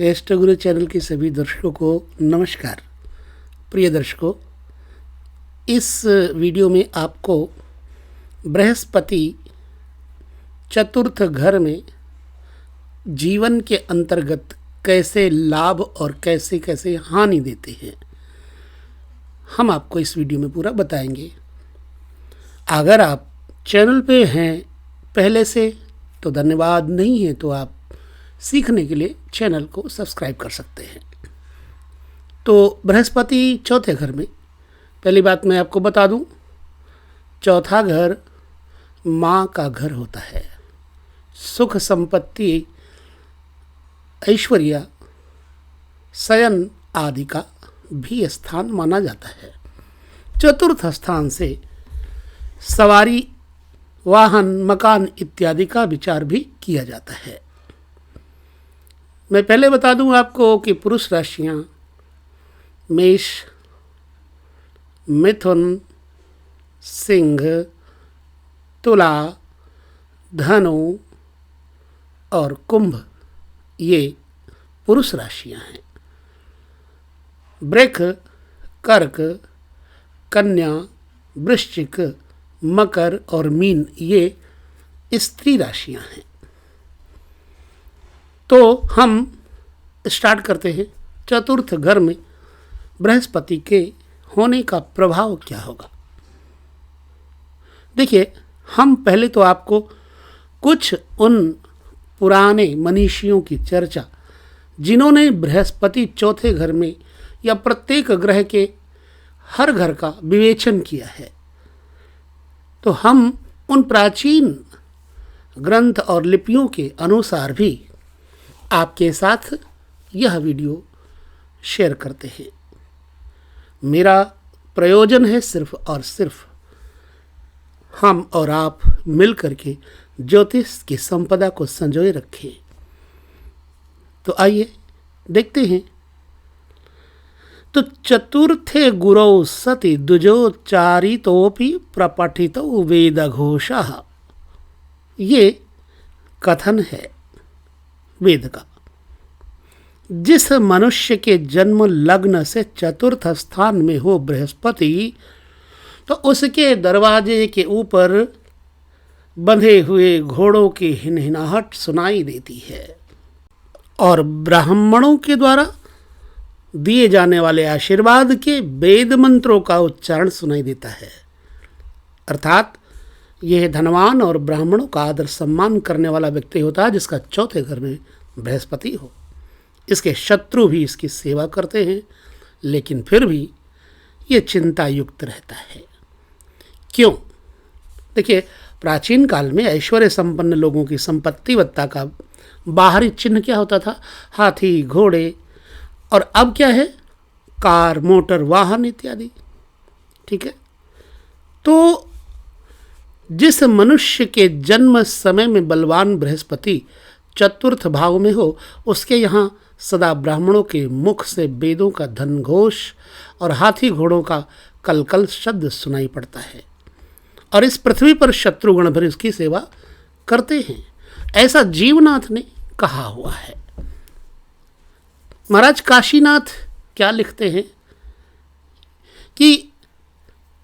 Astro गुरु channel के सभी दर्शकों को नमस्कार। प्रिय दर्शकों, इस वीडियो में आपको बृहस्पति चतुर्थ घर में जीवन के अंतर्गत कैसे लाभ और कैसे कैसे हानि देते हैं, हम आपको इस वीडियो में पूरा बताएंगे। अगर आप चैनल पे हैं पहले से तो धन्यवाद, नहीं है तो आप सीखने के लिए चैनल को सब्सक्राइब कर सकते हैं। तो बृहस्पति चौथे घर में, पहली बात मैं आपको बता दूं, चौथा घर माँ का घर होता है। सुख संपत्ति, ऐश्वर्य, शयन आदि का भी स्थान माना जाता है। चतुर्थ स्थान से सवारी, वाहन, मकान इत्यादि का विचार भी किया जाता है। मैं पहले बता दूं आपको कि पुरुष राशियां मेष, मिथुन, सिंह, तुला, धनु और कुंभ ये पुरुष राशियां हैं। वृक, कर्क, कन्या, वृश्चिक, मकर और मीन ये स्त्री राशियां हैं। तो हम स्टार्ट करते हैं। चतुर्थ घर में बृहस्पति के होने का प्रभाव क्या होगा। देखिए, हम पहले तो आपको कुछ उन पुराने मनीषियों की चर्चा, जिन्होंने बृहस्पति चौथे घर में या प्रत्येक ग्रह के हर घर का विवेचन किया है, तो हम उन प्राचीन ग्रंथ और लिपियों के अनुसार भी आपके साथ यह वीडियो शेयर करते हैं। मेरा प्रयोजन है सिर्फ और सिर्फ हम और आप मिलकर के ज्योतिष की संपदा को संजोए रखें। तो आइए देखते हैं। तो चतुर्थे गुरौ सति द्विजोच्चारितोऽपि प्रपठितो वेदघोषः, ये कथन है वेद का। जिस मनुष्य के जन्म लग्न से चतुर्थ स्थान में हो बृहस्पति, तो उसके दरवाजे के ऊपर बंधे हुए घोड़ों की हिनहिनाहट सुनाई देती है और ब्राह्मणों के द्वारा दिए जाने वाले आशीर्वाद के वेद मंत्रों का उच्चारण सुनाई देता है। अर्थात यह धनवान और ब्राह्मणों का आदर सम्मान करने वाला व्यक्ति होता है जिसका चौथे घर में बृहस्पति हो। इसके शत्रु भी इसकी सेवा करते हैं, लेकिन फिर भी ये चिंता युक्त रहता है। क्यों? देखिए, प्राचीन काल में ऐश्वर्य संपन्न लोगों की संपत्तिवत्ता का बाहरी चिन्ह क्या होता था? हाथी, घोड़े, और अब क्या है? कार, मोटर, वाहन इत्यादि। ठीक है। तो जिस मनुष्य के जन्म समय में बलवान बृहस्पति चतुर्थ भाव में हो, उसके यहाँ सदा ब्राह्मणों के मुख से वेदों का धनघोष और हाथी घोड़ों का कलकल शब्द सुनाई पड़ता है, और इस पृथ्वी पर शत्रुगण भर इसकी सेवा करते हैं। ऐसा जीवनाथ ने कहा हुआ है। महाराज काशीनाथ क्या लिखते हैं कि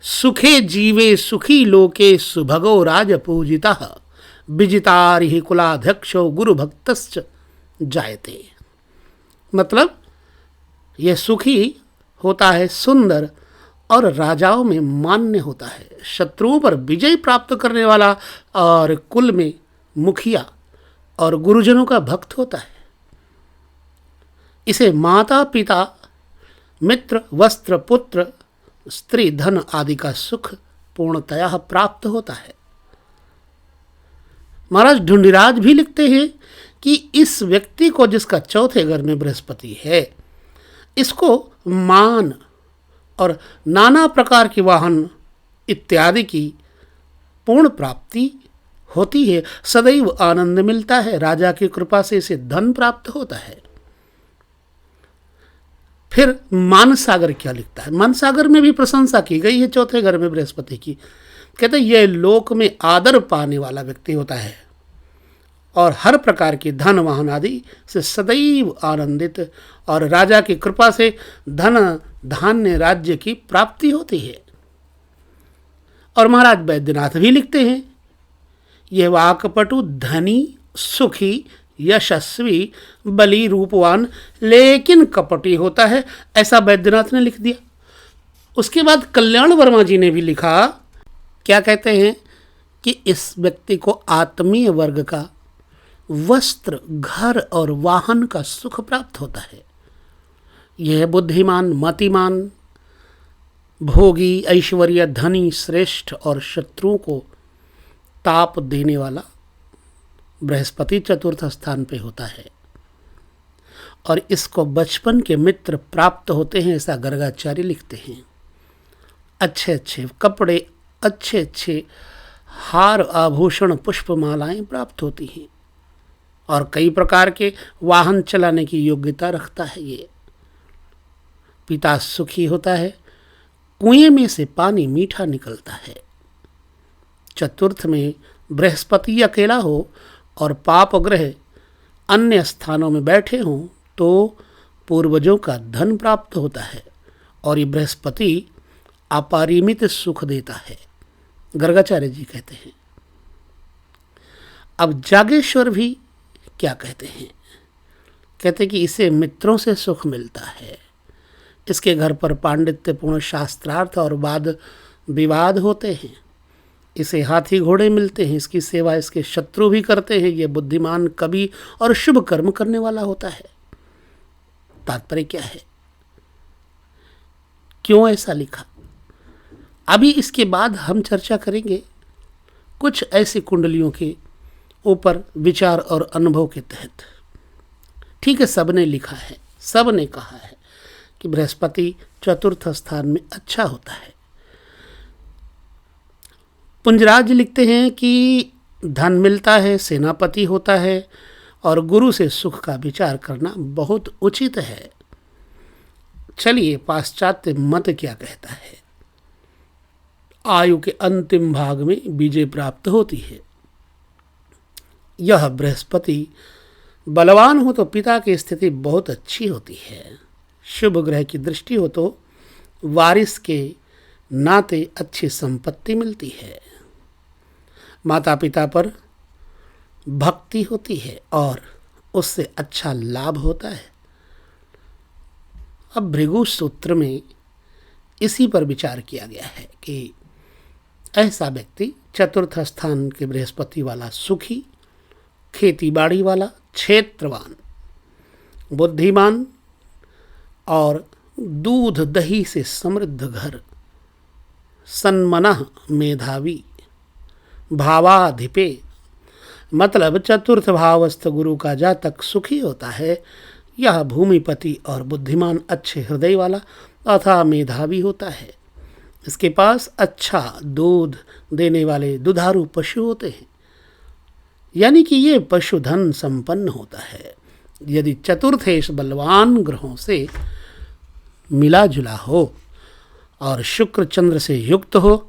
सुखे जीवे सुखी लोके सुभगो राजपूजितः विजितारिहि कुलाध्यक्षो गुरु भक्तश्च जायते। मतलब यह सुखी होता है, सुंदर और राजाओं में मान्य होता है, शत्रुओं पर विजय प्राप्त करने वाला और कुल में मुखिया और गुरुजनों का भक्त होता है। इसे माता, पिता, मित्र, वस्त्र, पुत्र, स्त्री, धन आदि का सुख पूर्णतया प्राप्त होता है। महाराज ढूंढीराज भी लिखते हैं कि इस व्यक्ति को, जिसका चौथे घर में बृहस्पति है, इसको मान और नाना प्रकार के वाहन इत्यादि की पूर्ण प्राप्ति होती है। सदैव आनंद मिलता है। राजा की कृपा से इसे धन प्राप्त होता है। फिर मानसागर क्या लिखता है? मानसागर में भी प्रशंसा की गई है चौथे घर में बृहस्पति की। कहते हैं यह लोक में आदर पाने वाला व्यक्ति होता है और हर प्रकार के धन वाहन आदि से सदैव आनंदित, और राजा की कृपा से धन धान्य राज्य की प्राप्ति होती है। और महाराज वैद्यनाथ भी लिखते हैं, यह वाकपटु धनी सुखी यशस्वी बली रूपवान लेकिन कपटी होता है, ऐसा वैद्यनाथ ने लिख दिया। उसके बाद कल्याण वर्मा जी ने भी लिखा, क्या कहते हैं कि इस व्यक्ति को आत्मीय वर्ग का वस्त्र, घर और वाहन का सुख प्राप्त होता है। यह बुद्धिमान, मतिमान, भोगी, ऐश्वर्य, धनी, श्रेष्ठ और शत्रुओं को ताप देने वाला बृहस्पति चतुर्थ स्थान पे होता है, और इसको बचपन के मित्र प्राप्त होते हैं, ऐसा गर्गाचार्य लिखते हैं। अच्छे अच्छे कपड़े, अच्छे अच्छे हार, आभूषण, पुष्पमालाएं प्राप्त होती हैं, और कई प्रकार के वाहन चलाने की योग्यता रखता है। ये पिता सुखी होता है, कुएं में से पानी मीठा निकलता है। चतुर्थ में बृहस्पति अकेला हो और पाप ग्रह अन्य स्थानों में बैठे हों तो पूर्वजों का धन प्राप्त होता है, और ये बृहस्पति अपरिमित सुख देता है, गर्गाचार्य जी कहते हैं। अब जागेश्वर भी क्या कहते हैं, कहते कि इसे मित्रों से सुख मिलता है। इसके घर पर पांडित्यपूर्ण शास्त्रार्थ और वाद विवाद होते हैं। इसे हाथी घोड़े मिलते हैं, इसकी सेवा इसके शत्रु भी करते हैं। ये बुद्धिमान, कवि और शुभ कर्म करने वाला होता है। तात्पर्य क्या है, क्यों ऐसा लिखा, अभी इसके बाद हम चर्चा करेंगे कुछ ऐसी कुंडलियों के ऊपर विचार और अनुभव के तहत। ठीक है, सबने लिखा है, सबने कहा है कि बृहस्पति चतुर्थ स्थान में अच्छा होता है। पुंजराज लिखते हैं कि धन मिलता है, सेनापति होता है, और गुरु से सुख का विचार करना बहुत उचित है। चलिए पाश्चात्य मत क्या कहता है। आयु के अंतिम भाग में विजय प्राप्त होती है। यह बृहस्पति बलवान हो तो पिता की स्थिति बहुत अच्छी होती है। शुभ ग्रह की दृष्टि हो तो वारिस के नाते अच्छी संपत्ति मिलती है। माता पिता पर भक्ति होती है और उससे अच्छा लाभ होता है। अब भृगु सूत्र में इसी पर विचार किया गया है कि ऐसा व्यक्ति चतुर्थ स्थान के बृहस्पति वाला सुखी, खेती बाड़ी वाला, क्षेत्रवान, बुद्धिमान और दूध दही से समृद्ध घर, सन्मनः मेधावी, भावाधिपे, मतलब चतुर्थ भावस्थ गुरु का जातक सुखी होता है। यह भूमिपति और बुद्धिमान, अच्छे हृदय वाला तथा मेधावी होता है। इसके पास अच्छा दूध देने वाले दुधारू पशु होते हैं, यानी कि ये पशुधन संपन्न होता है। यदि चतुर्थेश बलवान ग्रहों से मिला जुला हो और शुक्र चंद्र से युक्त हो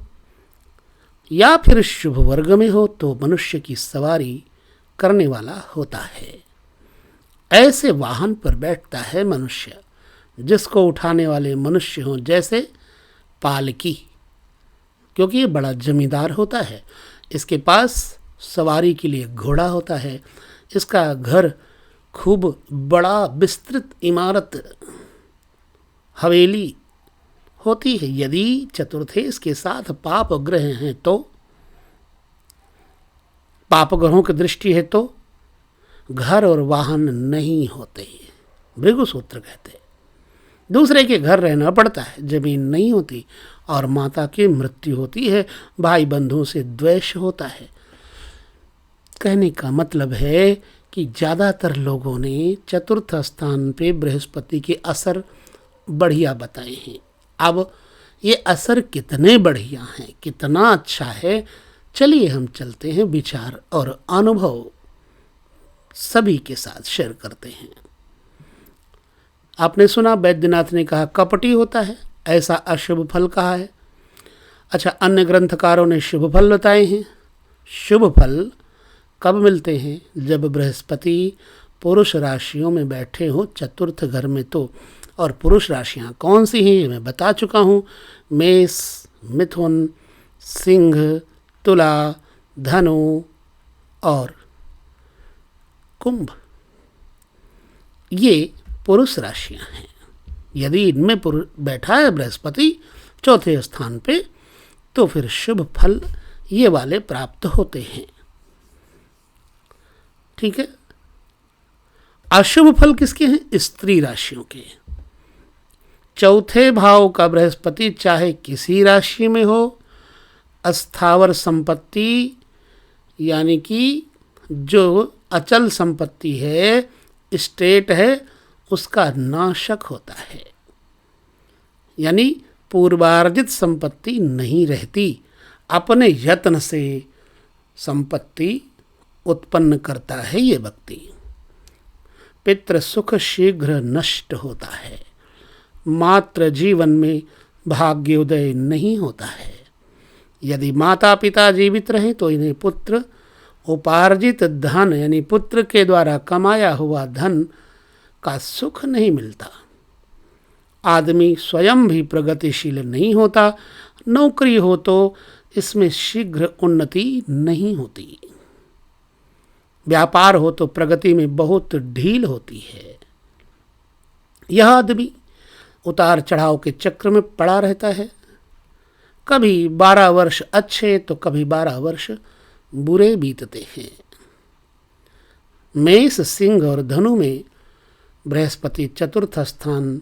या फिर शुभ वर्ग में हो तो मनुष्य की सवारी करने वाला होता है। ऐसे वाहन पर बैठता है मनुष्य जिसको उठाने वाले मनुष्य हों, जैसे पालकी, क्योंकि ये बड़ा जमींदार होता है। इसके पास सवारी के लिए घोड़ा होता है। इसका घर खूब बड़ा विस्तृत इमारत, हवेली होती है। यदि चतुर्थेश के साथ पाप ग्रह हैं तो, पाप ग्रहों की दृष्टि है तो घर और वाहन नहीं होते, भृगु सूत्र कहते हैं। दूसरे के घर रहना पड़ता है, जमीन नहीं होती, और माता की मृत्यु होती है, भाई बंधुओं से द्वेष होता है। कहने का मतलब है कि ज़्यादातर लोगों ने चतुर्थ स्थान पे बृहस्पति के असर बढ़िया बताए हैं। अब ये असर कितने बढ़िया हैं, कितना अच्छा है, चलिए हम चलते हैं, विचार और अनुभव सभी के साथ शेयर करते हैं। आपने सुना वैद्यनाथ ने कहा कपटी होता है, ऐसा अशुभ फल कहा है। अच्छा, अन्य ग्रंथकारों ने शुभ फल बताए हैं। शुभ फल कब मिलते हैं? जब बृहस्पति पुरुष राशियों में बैठे हो चतुर्थ घर में तो। और पुरुष राशियां कौन सी हैं ये मैं बता चुका हूँ। मेष, मिथुन, सिंह, तुला, धनु और कुंभ, ये पुरुष राशियां हैं। यदि इनमें बैठा है बृहस्पति चौथे स्थान पे तो फिर शुभ फल ये वाले प्राप्त होते हैं। ठीक है। अशुभ फल किसके हैं? स्त्री राशियों के। चौथे भाव का बृहस्पति चाहे किसी राशि में हो, अस्थावर संपत्ति यानी कि जो अचल संपत्ति है, स्टेट है, उसका नाशक होता है। यानी पूर्वार्जित संपत्ति नहीं रहती, अपने यत्न से संपत्ति उत्पन्न करता है ये व्यक्ति। पितृ सुख शीघ्र नष्ट होता है। मात्र जीवन में भाग्योदय नहीं होता है। यदि माता पिता जीवित रहे तो इन्हें पुत्र उपार्जित धन यानी पुत्र के द्वारा कमाया हुआ धन का सुख नहीं मिलता। आदमी स्वयं भी प्रगतिशील नहीं होता। नौकरी हो तो इसमें शीघ्र उन्नति नहीं होती। व्यापार हो तो प्रगति में बहुत ढील होती है। यह आदमी उतार चढ़ाव के चक्र में पड़ा रहता है। कभी 12 वर्ष अच्छे तो कभी 12 वर्ष बुरे बीतते हैं। मेष, सिंह और धनु में बृहस्पति चतुर्थ स्थान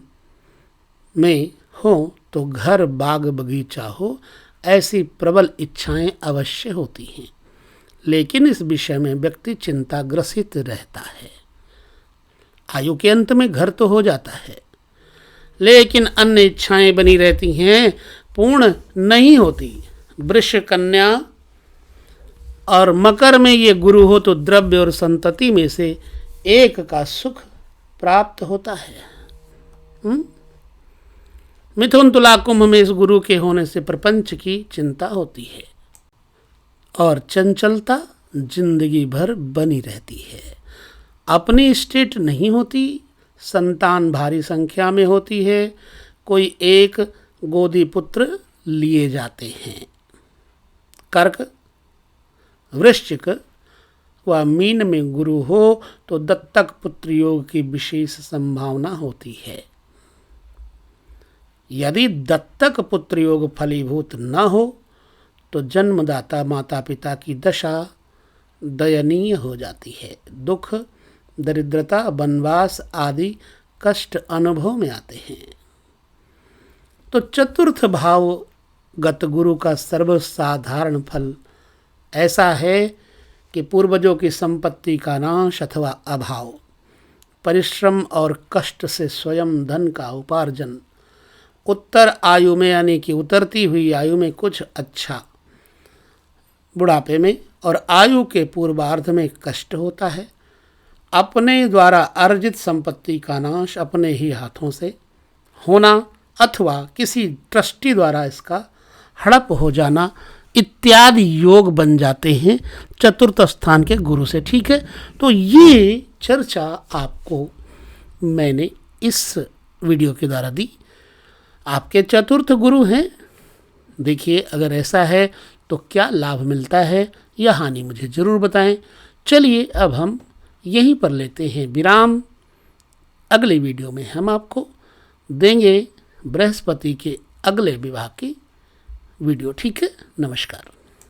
में हो तो घर बाग बगीचा हो, ऐसी प्रबल इच्छाएं अवश्य होती हैं। लेकिन इस विषय में व्यक्ति चिंताग्रसित रहता है। आयु के अंत में घर तो हो जाता है, लेकिन अन्य इच्छाएं बनी रहती हैं, पूर्ण नहीं होती। वृष, कन्या और मकर में ये गुरु हो तो द्रव्य और संतति में से एक का सुख प्राप्त होता है। मिथुन, तुला, कुंभ में इस गुरु के होने से प्रपंच की चिंता होती है और चंचलता जिंदगी भर बनी रहती है। अपनी स्टेट नहीं होती, संतान भारी संख्या में होती है, कोई एक गोदी पुत्र लिए जाते हैं। कर्क, वृश्चिक व मीन में गुरु हो तो दत्तक पुत्र योग की विशेष संभावना होती है। यदि दत्तक पुत्र योग फलीभूत न हो तो जन्मदाता माता पिता की दशा दयनीय हो जाती है। दुख, दरिद्रता, वनवास आदि कष्ट अनुभव में आते हैं। तो चतुर्थ भाव गत गुरु का सर्वसाधारण फल ऐसा है कि पूर्वजों की संपत्ति का नाश अथवा अभाव, परिश्रम और कष्ट से स्वयं धन का उपार्जन, उत्तर आयु में यानी कि उतरती हुई आयु में कुछ अच्छा, बुढ़ापे में और आयु के पूर्वार्ध में कष्ट होता है। अपने द्वारा अर्जित संपत्ति का नाश अपने ही हाथों से होना अथवा किसी ट्रस्टी द्वारा इसका हड़प हो जाना इत्यादि योग बन जाते हैं चतुर्थ स्थान के गुरु से। ठीक है, तो ये चर्चा आपको मैंने इस वीडियो के द्वारा दी। आपके चतुर्थ गुरु हैं, देखिए अगर ऐसा है तो क्या लाभ मिलता है या हानि मुझे ज़रूर बताएं। चलिए अब हम यहीं पर लेते हैं विराम। अगले वीडियो में हम आपको देंगे बृहस्पति के अगले विभाग की वीडियो। ठीक है, नमस्कार।